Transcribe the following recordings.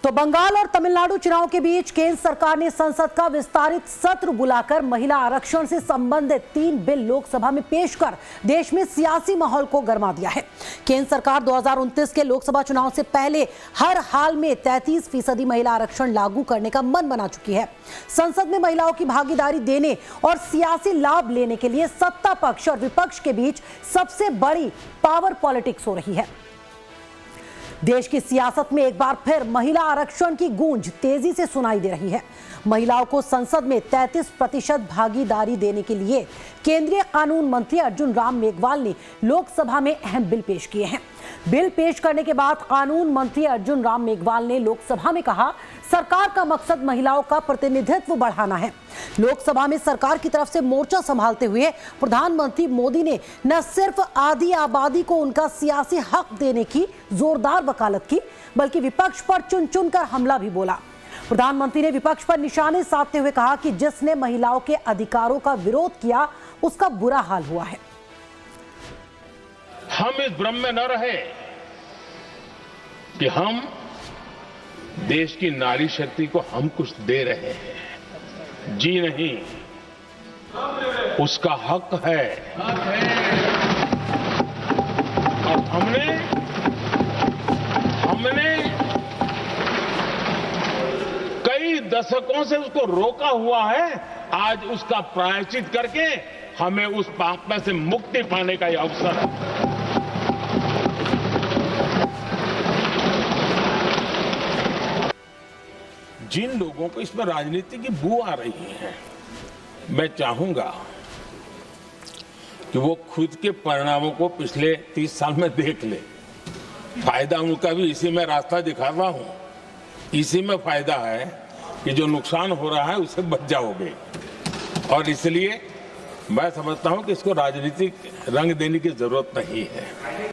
तो बंगाल और तमिलनाडु चुनाव के बीच केंद्र सरकार ने संसद का विस्तारित सत्र बुलाकर महिला आरक्षण से संबंधित 3 बिल लोकसभा में पेश कर देश में सियासी माहौल को गरमा दिया है। केंद्र सरकार 2029 के लोकसभा चुनाव से पहले हर हाल में 33% महिला आरक्षण लागू करने का मन बना चुकी है। संसद में महिलाओं की भागीदारी देने और सियासी लाभ लेने के लिए सत्ता पक्ष और विपक्ष के बीच सबसे बड़ी पावर पॉलिटिक्स हो रही है। देश की सियासत में एक बार फिर महिला आरक्षण की गूंज तेजी से सुनाई दे रही है। महिलाओं को संसद में 33% भागीदारी देने के लिए केंद्रीय कानून मंत्री अर्जुन राम मेघवाल ने लोकसभा में अहम बिल पेश किए हैं। बिल पेश करने के बाद कानून मंत्री अर्जुन राम मेघवाल ने लोकसभा में कहा, सरकार का मकसद महिलाओं का प्रतिनिधित्व बढ़ाना है। लोकसभा में सरकार की तरफ से मोर्चा संभालते हुए प्रधानमंत्री मोदी ने न सिर्फ आधी आबादी को उनका सियासी हक देने की जोरदार वकालत की, बल्कि विपक्ष पर चुन चुन कर हमला भी बोला। प्रधानमंत्री ने विपक्ष पर निशाने साधते हुए कहा कि जिसने महिलाओं के अधिकारों का विरोध किया उसका बुरा हाल हुआ है। हम इस भ्रम में न रहे कि हम देश की नारी शक्ति को हम कुछ दे रहे हैं। जी नहीं, उसका हक है। और हमने कई दशकों से उसको रोका हुआ है। आज उसका प्रायश्चित करके हमें उस पाप में से मुक्ति पाने का यह अवसर है। जिन लोगों को इसमें राजनीति की बू आ रही है, मैं चाहूंगा कि वो खुद के परिणामों को पिछले 30 साल में देख ले। फायदा उनका भी इसी में रास्ता दिखाता हूं। इसी में फायदा है कि जो नुकसान हो रहा है उससे बच जाओगे। और इसलिए मैं समझता हूं कि इसको राजनीतिक रंग देने की जरूरत नहीं है।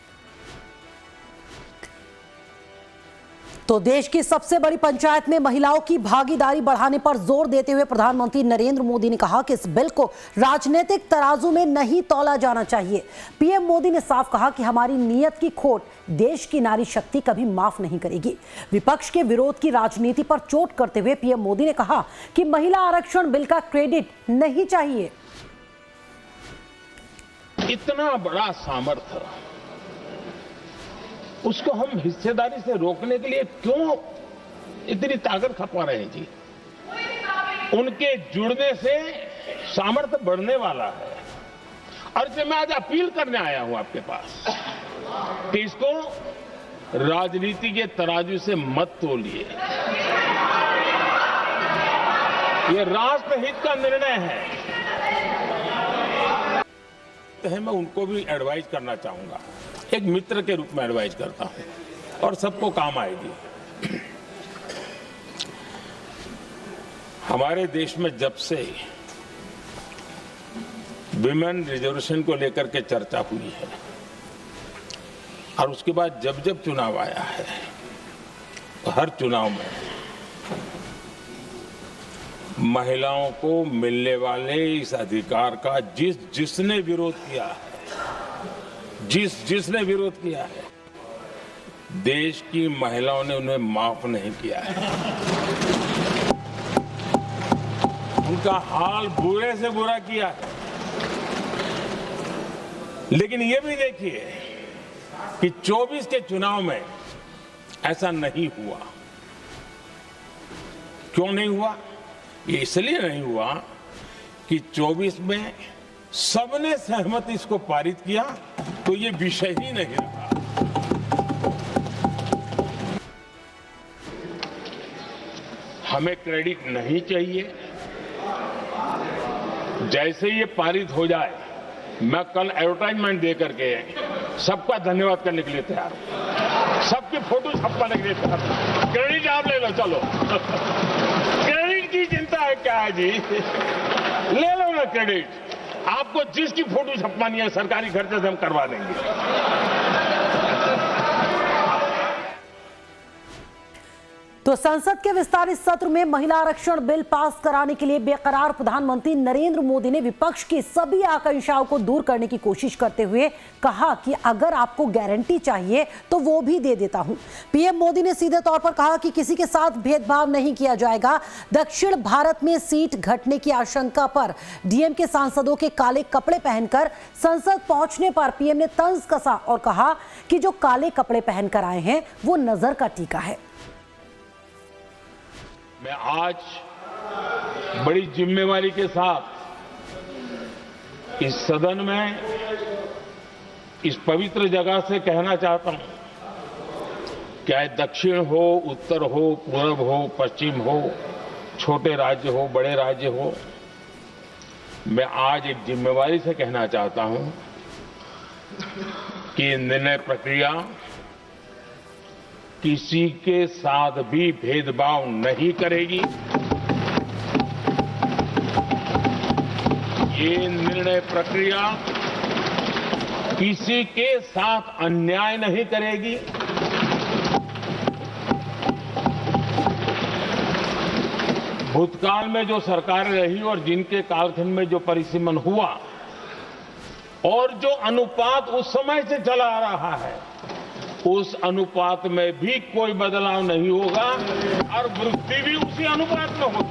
तो देश की सबसे बड़ी पंचायत में महिलाओं की भागीदारी बढ़ाने पर जोर देते हुए प्रधानमंत्री नरेंद्र मोदी ने कहा कि इस बिल को राजनीतिक तराजू में नहीं तौला जाना चाहिए। पीएम मोदी ने साफ कहा कि हमारी नीयत की खोट देश की नारी शक्ति कभी माफ नहीं करेगी। विपक्ष के विरोध की राजनीति पर चोट करते हुए पीएम मोदी ने कहा कि महिला आरक्षण बिल का क्रेडिट नहीं चाहिए। इतना बड़ा सामर्थ्य उसको हम हिस्सेदारी से रोकने के लिए क्यों इतनी ताकत खपा रहे हैं जी? उनके जुड़ने से सामर्थ्य बढ़ने वाला है। और इसलिए मैं आज अपील करने आया हूं आपके पास कि इसको राजनीति के तराजू से मत तोलिए। ये राष्ट्रहित का निर्णय है। मैं उनको भी एडवाइज करना चाहूंगा, एक मित्र के रूप में एडवाइज करता हूं और सबको काम आएगी। हमारे देश में जब से विमेन रिजर्वेशन को लेकर के चर्चा हुई है और उसके बाद जब जब चुनाव आया है, तो हर चुनाव में महिलाओं को मिलने वाले इस अधिकार का जिसने विरोध किया है, जिसने विरोध किया है, देश की महिलाओं ने उन्हें माफ नहीं किया है। उनका हाल बुरे से बुरा किया है। लेकिन ये भी देखिए कि 24 के चुनाव में ऐसा नहीं हुआ। क्यों नहीं हुआ? ये इसलिए नहीं हुआ कि 24 में सबने सहमति इसको पारित किया, तो ये विषय ही नहीं रहा। हमें क्रेडिट नहीं चाहिए। जैसे ये पारित हो जाए, मैं कल एडवर्टाइजमेंट दे करके सबका धन्यवाद करने के लिए तैयार हूं। सबकी फोटो छपवाने के लिए तैयार हूं। क्रेडिट आप ले लो, चलो। क्रेडिट की चिंता है क्या है जी? ले लो ना क्रेडिट। आपको जिसकी फोटो छपवानी है सरकारी खर्चे से हम करवा देंगे। तो संसद के विस्तारित सत्र में महिला आरक्षण बिल पास कराने के लिए बेकरार प्रधानमंत्री नरेंद्र मोदी ने विपक्ष की सभी आकांक्षाओं को दूर करने की कोशिश करते हुए कहा कि अगर आपको गारंटी चाहिए तो वो भी दे देता हूं। पीएम मोदी ने सीधे तौर पर कहा कि किसी के साथ भेदभाव नहीं किया जाएगा। दक्षिण भारत में सीट घटने की आशंका पर डीएमके सांसदों के काले कपड़े पहनकर संसद पहुंचने पर पीएम ने तंज कसा और कहा कि जो काले कपड़े पहनकर आए हैं वो नजर का टीका है। मैं आज बड़ी जिम्मेवारी के साथ इस सदन में इस पवित्र जगह से कहना चाहता हूं, चाहे दक्षिण हो, उत्तर हो, पूर्व हो, पश्चिम हो, छोटे राज्य हो, बड़े राज्य हो, मैं आज एक जिम्मेवारी से कहना चाहता हूं कि निर्णय प्रक्रिया किसी के साथ भी भेदभाव नहीं करेगी। ये निर्णय प्रक्रिया किसी के साथ अन्याय नहीं करेगी। भूतकाल में जो सरकारें रही और जिनके कालखंड में जो परिसीमन हुआ और जो अनुपात उस समय से चला आ रहा है, उस अनुपात में भी कोई बदलाव नहीं होगा और वृद्धि भी उसी अनुपात में होगी।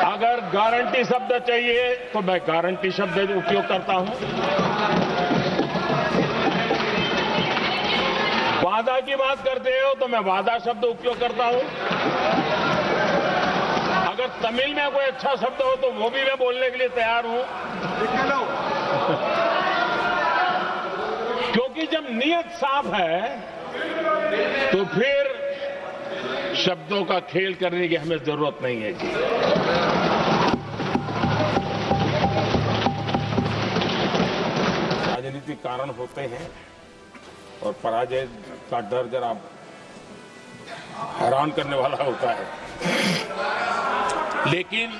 अगर गारंटी शब्द चाहिए तो मैं गारंटी शब्द उपयोग करता हूं। वादा की बात करते हो तो मैं वादा शब्द उपयोग करता हूं। अगर तमिल में कोई अच्छा शब्द हो तो वो भी मैं बोलने के लिए तैयार हूं। क्योंकि जब नीयत साफ है तो फिर शब्दों का खेल करने की हमें जरूरत नहीं है जी। राजनीतिक कारण होते हैं और पराजय का डर जरा हैरान करने वाला होता है, लेकिन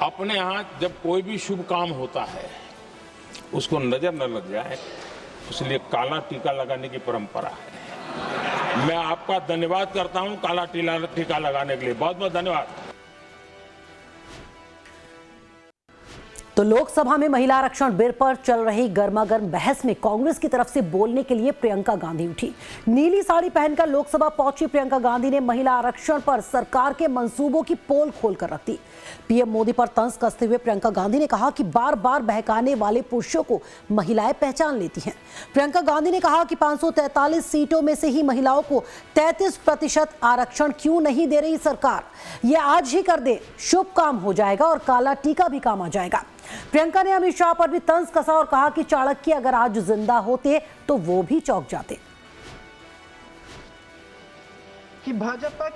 अपने यहाँ जब कोई भी शुभ काम होता है उसको नजर न लग जाए, इसलिए काला टीका लगाने की परंपरा है। मैं आपका धन्यवाद करता हूं काला टीका लगाने के लिए। बहुत बहुत धन्यवाद। तो लोकसभा में महिला आरक्षण बिल पर चल रही गर्मागर्म बहस में कांग्रेस की तरफ से बोलने के लिए प्रियंका गांधी उठी। नीली साड़ी पहनकर लोकसभा पहुंची प्रियंका गांधी ने महिला आरक्षण पर सरकार के मंसूबों की पोल खोलकर रख दी। पीएम मोदी पर तंज कसते हुए प्रियंका गांधी ने कहा कि बार बार बहकाने वाले पुरुषों को महिलाएं पहचान लेती हैं। प्रियंका गांधी ने कहा कि 543 सीटों में से ही महिलाओं को 33% आरक्षण क्यों नहीं दे रही सरकार। ये आज ही कर दे, शुभ काम हो जाएगा और काला टीका भी काम आ जाएगा। प्रियंका ने अमित शाह पर भी तंज कसा और कहा कि चाणक्य अगर आज जिंदा होते तो वो भी चौंक जाते। कि भाजपा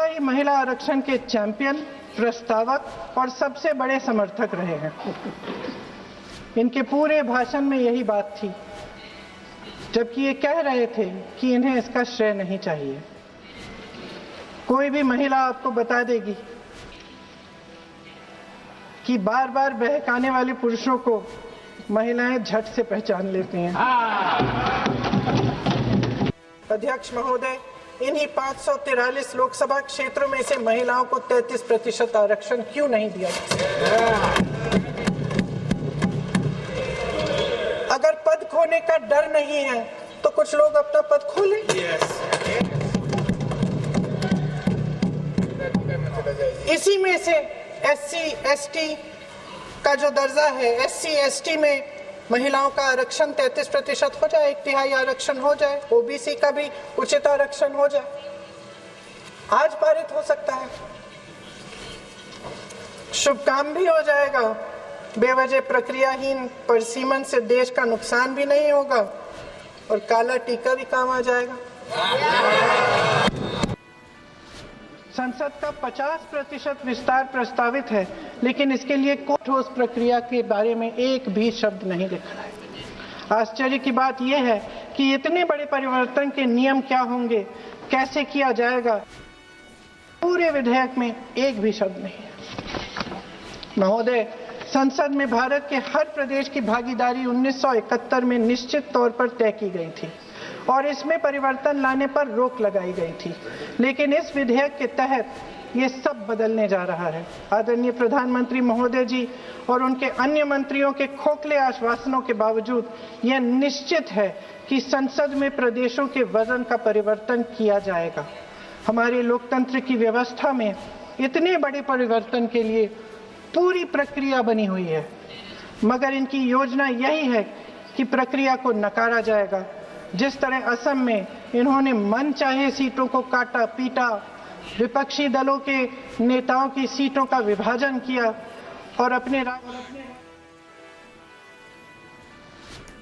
ही महिला आरक्षण के चैंपियन, प्रस्तावक और सबसे बड़े समर्थक रहे हैं। इनके पूरे भाषण में यही बात थी, जबकि ये कह रहे थे कि इन्हें इसका श्रेय नहीं चाहिए। कोई भी महिला आपको बता देगी कि बार बार बहकाने वाले पुरुषों को महिलाएं झट से पहचान लेती हैं। अध्यक्ष महोदय, इन्हीं 543 लोकसभा क्षेत्रों में से महिलाओं को 33% आरक्षण क्यों नहीं दिया? अगर पद खोने का डर नहीं है तो कुछ लोग अपना पद खोलें। इसी में से SC ST का जो दर्जा है, SC ST में महिलाओं का आरक्षण 33% हो जाए, 1/3 आरक्षण हो जाए, OBC का भी उचित आरक्षण हो जाए, आज पारित हो सकता है। शुभ काम भी हो जाएगा, बेवजह प्रक्रियाहीन परिसीमन से देश का नुकसान भी नहीं होगा और काला टीका भी काम आ जाएगा। संसद का 50% विस्तार प्रस्तावित है, लेकिन इसके लिए कोई ठोस प्रक्रिया के बारे में एक भी शब्द नहीं लिखा है। आश्चर्य की बात यह है कि इतने बड़े परिवर्तन के नियम क्या होंगे, कैसे किया जाएगा, पूरे विधेयक में एक भी शब्द नहीं है। महोदय, संसद में भारत के हर प्रदेश की भागीदारी 1971 में निश्चित तौर पर तय की गई थी और इसमें परिवर्तन लाने पर रोक लगाई गई थी, लेकिन इस विधेयक के तहत ये सब बदलने जा रहा है। आदरणीय प्रधानमंत्री महोदय जी और उनके अन्य मंत्रियों के खोखले आश्वासनों के बावजूद यह निश्चित है कि संसद में प्रदेशों के वजन का परिवर्तन किया जाएगा। हमारे लोकतंत्र की व्यवस्था में इतने बड़े परिवर्तन के लिए पूरी प्रक्रिया बनी हुई है, मगर इनकी योजना यही है कि प्रक्रिया को नकारा जाएगा। जिस तरह असम में इन्होंने मन चाहे सीटों को काटा पीटा, विपक्षी दलों के नेताओं की सीटों का विभाजन किया और अपने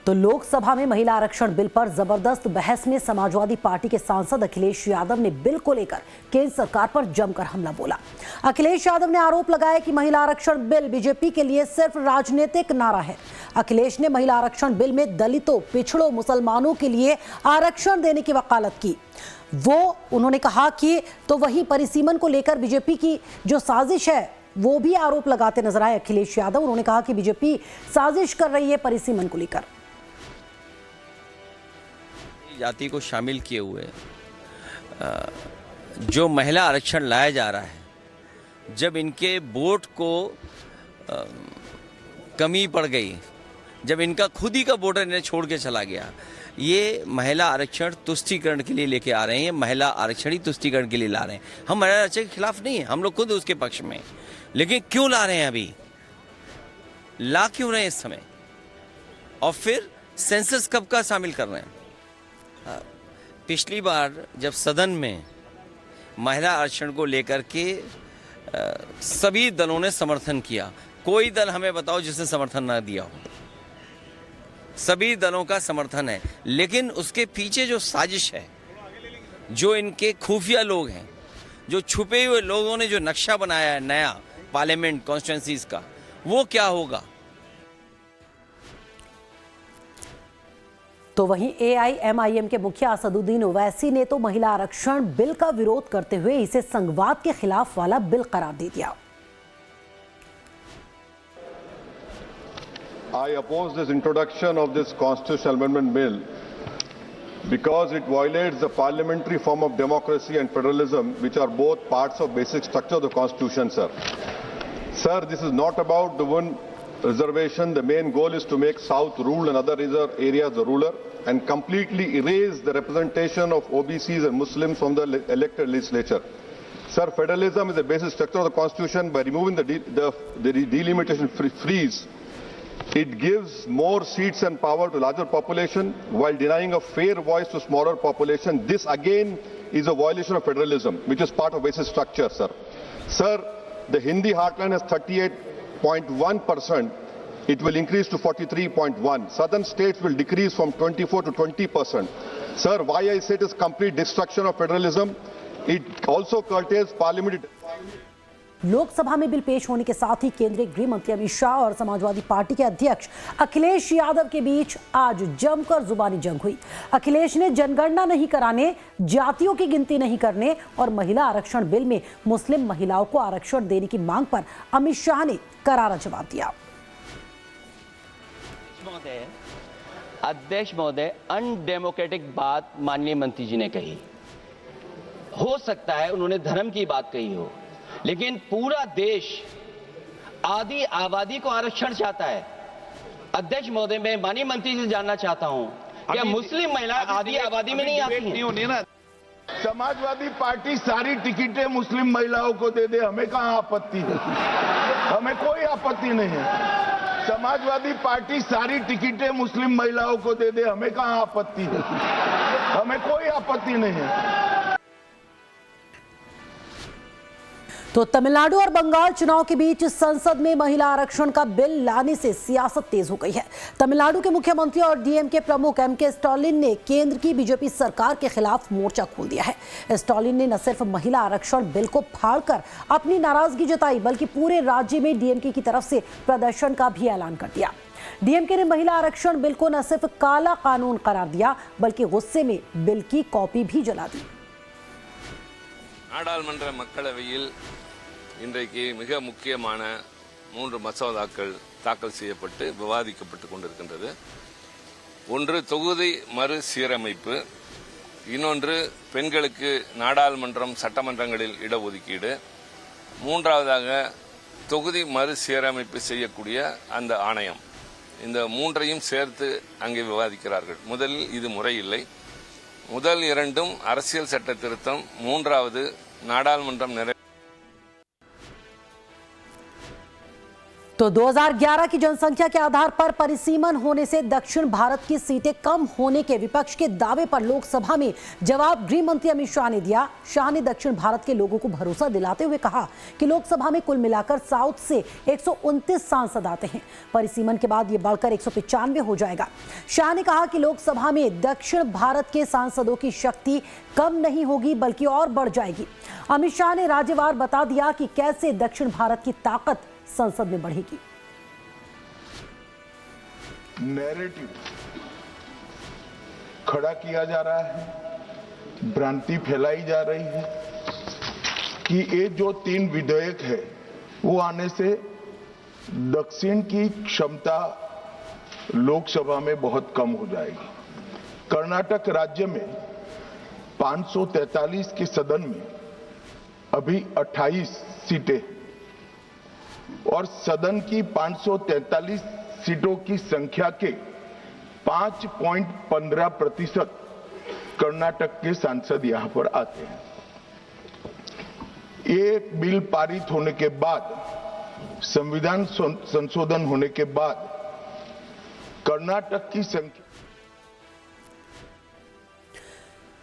तो लोकसभा में महिला आरक्षण बिल पर जबरदस्त बहस में समाजवादी पार्टी के सांसद अखिलेश यादव ने बिल को लेकर केंद्र सरकार पर जमकर हमला बोला। अखिलेश यादव ने आरोप लगाया कि महिला आरक्षण बिल बीजेपी के लिए सिर्फ राजनीतिक नारा है। अखिलेश ने महिला आरक्षण बिल में दलितों, पिछड़ों, मुसलमानों के लिए आरक्षण देने की वकालत की। उन्होंने कहा कि तो वही परिसीमन को लेकर बीजेपी की जो साजिश है वो भी आरोप लगाते नजर आए अखिलेश यादव। उन्होंने कहा कि बीजेपी साजिश कर रही है परिसीमन को लेकर। जाति को शामिल किए हुए जो महिला आरक्षण लाया जा रहा है, जब इनके वोट को कमी पड़ गई, जब इनका खुद ही का वोटर इन्हें छोड़ के चला गया, ये महिला आरक्षण तुष्टीकरण के लिए लेके आ रहे हैं। महिला आरक्षण ही तुष्टीकरण के लिए ला रहे हैं। हम महिला आरक्षण के खिलाफ नहीं है, हम लोग खुद उसके पक्ष में, लेकिन क्यों ला रहे हैं? अभी ला क्यों रहे हैं इस समय? और फिर सेंसस कब का शामिल कर रहे हैं? पिछली बार जब सदन में महिला आरक्षण को लेकर के सभी दलों ने समर्थन किया, कोई दल हमें बताओ जिसने समर्थन ना दिया हो। सभी दलों का समर्थन है, लेकिन उसके पीछे जो साजिश है, जो इनके खुफिया लोग हैं, जो छुपे हुए लोगों ने जो नक्शा बनाया है नया पार्लियामेंट कॉन्स्टिट्यूंसीज का, वो क्या होगा? तो वहीं AIMIM के मुखिया असदुद्दीन ओवैसी ने तो महिला आरक्षण बिल का विरोध करते हुए इसे संघवाद के खिलाफ वाला बिल करार दे दिया। I oppose this introduction of this constitutional amendment bill because it violates the parliamentary form of democracy and federalism, which are both parts of basic structure of the constitution, sir. Sir, this is not about the one reservation. The main goal is to make South rule and other areas ruler and completely erase the representation of OBCs and Muslims from the elected legislature. Sir, federalism is the basic structure of the constitution. By removing the delimitation freeze, it gives more seats and power to larger population while denying a fair voice to smaller population. This again is a violation of federalism, which is part of basic structure, sir. Sir, the Hindi heartland has 38.1%. It will increase to 43.1%. Southern states will decrease from 24 to 20%. Sir, why I say it is complete destruction of federalism? It also curtails parliamentary. Lok Sabha में bill पेश होने के साथ ही केंद्रीय गृह मंत्री अमित शाह और Samajwadi party के अध्यक्ष अखिलेश यादव के बीच आज जमकर जुबानी जंग हुई। अखिलेश ने जनगणना नहीं कराने, जातियों की गिनती नहीं करने और महिला आरक्षण बिल में मुस्लिम महिलाओं को आरक्षण देने की मांग पर अमित शाह ने करारा जवाब दिया। अध्यक्ष महोदय, अनडेमोक्रेटिक बात माननीय मंत्री जी ने कही। हो सकता है उन्होंने धर्म की बात कही हो, लेकिन पूरा देश आदि आबादी को आरक्षण चाहता है। अध्यक्ष महोदय, मैं माननीय मंत्री से जानना चाहता हूं क्या मुस्लिम महिला आदि आबादी में नहीं आती हैं? समाजवादी पार्टी सारी टिकटें मुस्लिम महिलाओं को दे दे, हमें कहां आपत्ति है? हमें कोई आपत्ति नहीं है। समाजवादी पार्टी सारी टिकटें मुस्लिम महिलाओं को दे दे, हमें कहां आपत्ति है? हमें कोई आपत्ति नहीं है। तो तमिलनाडु और बंगाल चुनाव के बीच संसद में महिला आरक्षण का बिल लाने से सियासत तेज हो गई है। तमिलनाडु के मुख्यमंत्री और डीएमके प्रमुख एमके स्टालिन ने केंद्र की बीजेपी सरकार के खिलाफ मोर्चा खोल दिया है। स्टालिन ने न सिर्फ महिला आरक्षण बिल को फाड़कर अपनी नाराजगी जताई, बल्कि पूरे राज्य में डीएमके की तरफ से प्रदर्शन का भी ऐलान कर दिया। डीएमके ने महिला आरक्षण बिल को न सिर्फ काला कानून करार दिया, बल्कि गुस्से में बिल की कॉपी भी जला दी। நாடாளுமன்ற மக்களவையில் இன்றைக்கு மிக முக்கியமான 3 மசோதாக்கள் தாக்கல் செய்யப்பட்டு விவாதிக்கப்பட்டு கொண்டிருக்கின்றது. ஒன்று தொகுதி மறுசீரமைப்பு, இன்னொன்று பெண்களுக்கு நாடாளுமன்றம் சட்டமன்றங்களில் இடஒதுக்கீடு, மூன்றாவதாக தொகுதி மறுசீரமைப்பு செய்யக்கூடிய அந்த ஆணையம். இந்த மூன்றையும் சேர்த்து அங்கே விவாதிக்கிறார்கள். முதலில் இது முறையில்லை. முதல் இரண்டும் அரசியல் சட்ட திருத்தம், மூன்றாவது நாடாளுமன்றம் तो 2011 की जनसंख्या के आधार पर परिसीमन होने से दक्षिण भारत की सीटें कम होने के विपक्ष के दावे पर लोकसभा में जवाब गृह मंत्री अमित शाह ने दिया। शाह ने दक्षिण भारत के लोगों को भरोसा दिलाते हुए कहा कि लोकसभा में कुल मिलाकर साउथ से 129 सांसद आते हैं। परिसीमन के बाद ये बढ़कर 195 हो जाएगा। शाह ने कहा कि लोकसभा में दक्षिण भारत के सांसदों की शक्ति कम नहीं होगी बल्कि और बढ़ जाएगी। अमित शाह ने राज्यवार बता दिया कि कैसे दक्षिण भारत की ताकत संसद में बढ़ेगी। नैरेटिव खड़ा किया जा रहा है, भ्रांति फैलाई जा रही है कि ये जो 3 विधेयक है वो आने से दक्षिण की क्षमता लोकसभा में बहुत कम हो जाएगी। कर्नाटक राज्य में 543 के सदन में अभी 28 सीटें और सदन की 543 सीटों की संख्या के 5.15% कर्नाटक के सांसद यहां पर आते हैं। ये बिल पारित होने के बाद, संविधान संशोधन होने के बाद कर्नाटक की संख्या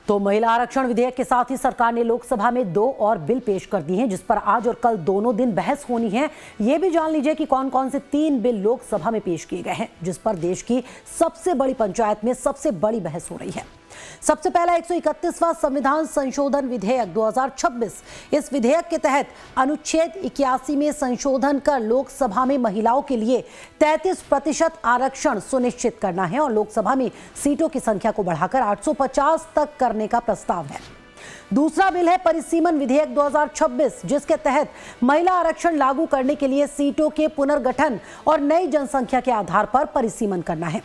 तो महिला आरक्षण विधेयक के साथ ही सरकार ने लोकसभा में 2 और बिल पेश कर दिए हैं जिस पर आज और कल दोनों दिन बहस होनी है। ये भी जान लीजिए कि कौन कौन से 3 बिल लोकसभा में पेश किए गए हैं जिस पर देश की सबसे बड़ी पंचायत में सबसे बड़ी बहस हो रही है। सबसे पहला 131वां संविधान संशोधन विधेयक 2026। इस विधेयक के तहत अनुच्छेद 81 में संशोधन कर लोकसभा में महिलाओं के लिए 33% आरक्षण सुनिश्चित करना है और लोकसभा में सीटों की संख्या को बढ़ाकर 850 तक करने का प्रस्ताव है। दूसरा बिल है परिसीमन विधेयक 2026 जिसके तहत महिला आरक्षण लागू करने के लिए सीटों के पुनर्गठन और नई जनसंख्या के आधार पर परिसीमन करना है।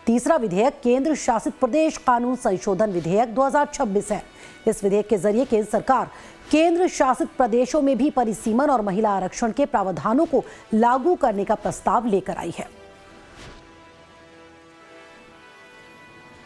तीसरा विधेयक केंद्र शासित प्रदेश कानून संशोधन विधेयक 2026 है। इस विधेयक के जरिए केंद्र सरकार केंद्र शासित प्रदेशों में भी परिसीमन और महिला आरक्षण के प्रावधानों को लागू करने का प्रस्ताव लेकर आई है।